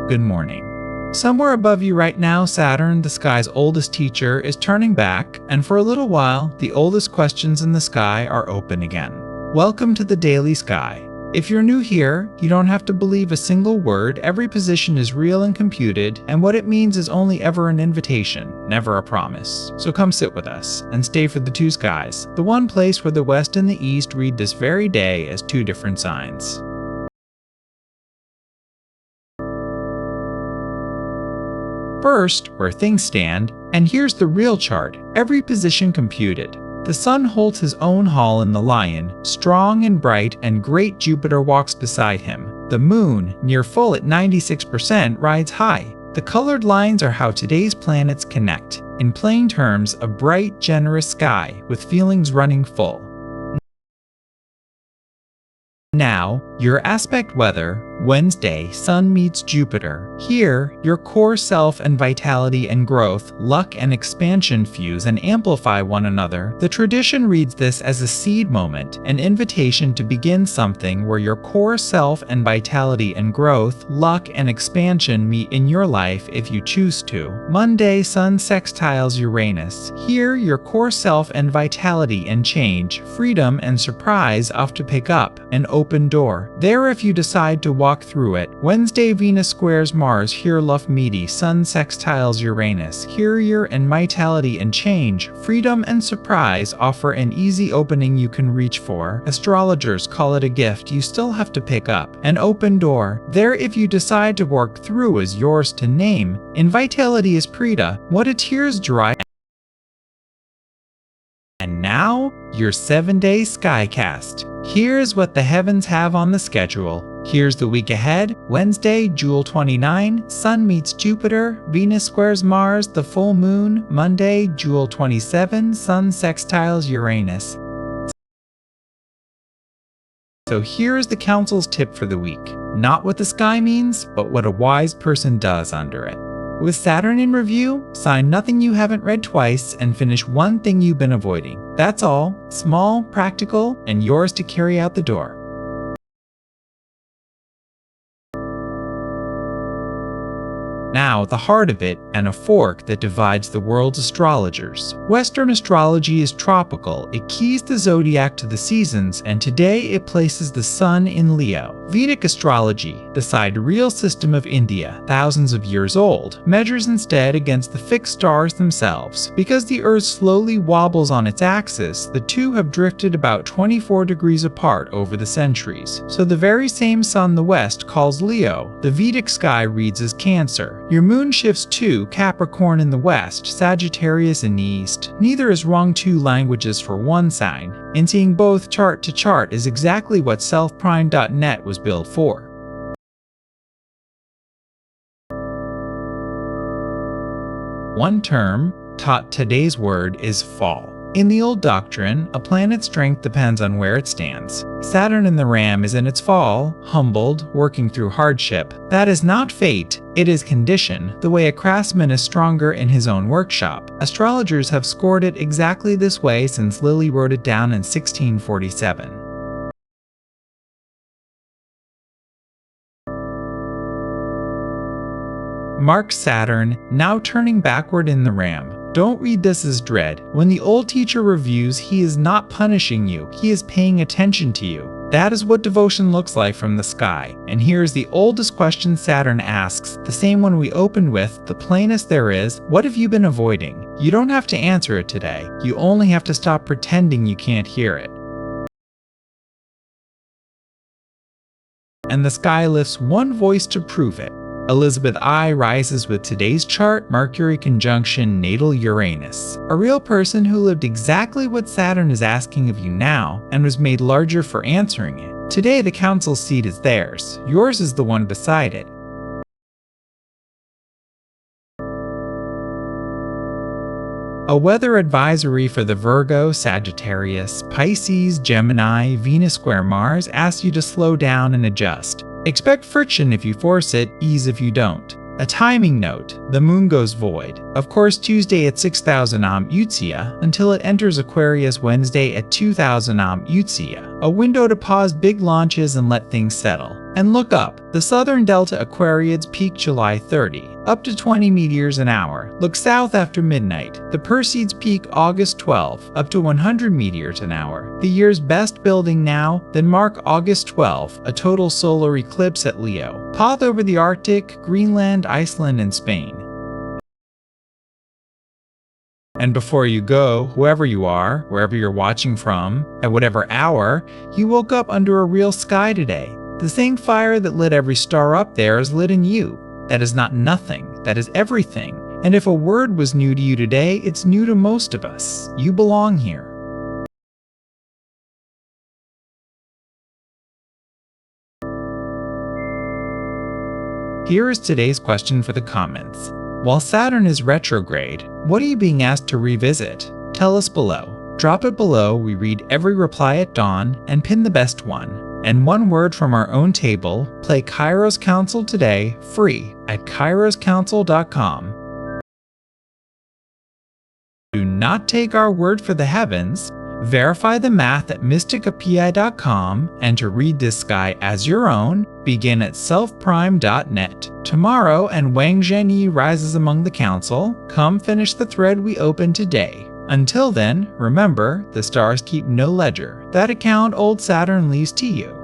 good morning. Somewhere above you right now, Saturn, the sky's oldest teacher, is turning back, and for a little while, the oldest questions in the sky are open again. Welcome to the Daily Sky. If you're new here, you don't have to believe a single word. Every position is real and computed, and what it means is only ever an invitation, never a promise. So come sit with us, and stay for the two skies, the one place where the West and the East read this very day as two different signs. First, where things stand, and here's the real chart, every position computed. The sun holds his own hall in the Lion, strong and bright, and great Jupiter walks beside him. The moon, near full at 96%, rides high. The colored lines are how today's planets connect. In plain terms, a bright, generous sky, with feelings running full. Now, your aspect weather, Wednesday, Sun meets Jupiter. Here, your core self and vitality and growth, luck and expansion fuse and amplify one another. The tradition reads this as a seed moment, an invitation to begin something where your core self and vitality and growth, luck and expansion meet in your life if you choose to. Monday, Sun sextiles Uranus. Here, your core self and vitality and change, freedom and surprise off to pick up, an open door. There, if you decide to walk through it. Wednesday, Venus squares Mars. Here, love meaty. Sun sextiles Uranus. Here, your vitality and change, freedom and surprise offer an easy opening you can reach for. Astrologers call it a gift you still have to pick up. An open door. There, if you decide to work through, is yours to name. In vitality is Preta, what a tears dry. And now, your 7-day skycast. Here's what the heavens have on the schedule. Here's the week ahead. Wednesday, June 29, Sun meets Jupiter, Venus squares Mars, the full moon. Monday, June 27, Sun sextiles Uranus. So here's the council's tip for the week. Not what the sky means, but what a wise person does under it. With Saturn in review, sign nothing you haven't read twice and finish one thing you've been avoiding. That's all. Small, practical, and yours to carry out the door. Now, the heart of it, and a fork that divides the world's astrologers. Western astrology is tropical. It keys the zodiac to the seasons, and today it places the sun in Leo. Vedic astrology, the sidereal system of India, thousands of years old, measures instead against the fixed stars themselves. Because the Earth slowly wobbles on its axis, the two have drifted about 24 degrees apart over the centuries. So the very same sun the West calls Leo, the Vedic sky reads as Cancer. Your moon shifts to Capricorn in the west, Sagittarius in the east. Neither is wrong. Two languages for one sign, and seeing both chart to chart is exactly what selfprime.net was built for. One term taught today's word is fall. In the old doctrine, a planet's strength depends on where it stands. Saturn in the Ram is in its fall, humbled, working through hardship. That is not fate, it is condition, the way a craftsman is stronger in his own workshop. Astrologers have scored it exactly this way since Lilly wrote it down in 1647. Mark Saturn, now turning backward in the Ram. Don't read this as dread. When the old teacher reviews, he is not punishing you, he is paying attention to you. That is what devotion looks like from the sky. And here's the oldest question Saturn asks, the same one we opened with, the plainest there is: what have you been avoiding? You don't have to answer it today, you only have to stop pretending you can't hear it. And the sky lifts one voice to prove it. Elizabeth I rises with today's chart, Mercury conjunction natal Uranus. A real person who lived exactly what Saturn is asking of you now, and was made larger for answering it. Today the council's seat is theirs. Yours is the one beside it. A weather advisory for the Virgo, Sagittarius, Pisces, Gemini, Venus square Mars asks you to slow down and adjust. Expect friction if you force it, ease if you don't. A timing note, the moon goes void. Of course, Tuesday at 6,000 Utzia until it enters Aquarius Wednesday at 2,000 Utzia. A window to pause big launches and let things settle. And look up. The southern delta Aquariids peak July 30, up to 20 meteors an hour. Look south after midnight. The Perseids peak August 12, up to 100 meteors an hour. The year's best building now, then mark August 12, a total solar eclipse at Leo. Path over the Arctic, Greenland, Iceland, and Spain. And before you go, whoever you are, wherever you're watching from, at whatever hour, you woke up under a real sky today. The same fire that lit every star up there is lit in you. That is not nothing, that is everything. And if a word was new to you today, it's new to most of us. You belong here. Here is today's question for the comments. While Saturn is retrograde, what are you being asked to revisit? Tell us below. Drop it below, we read every reply at dawn, and pin the best one. And one word from our own table, play Kairos Council today, free, at kairoscouncil.com. Do not take our word for the heavens. Verify the math at mysticapi.com, and to read this sky as your own, begin at selfprime.net. Tomorrow, and Wang Zhenyi rises among the council. Come finish the thread we opened today. Until then, remember, the stars keep no ledger. That account old Saturn leaves to you.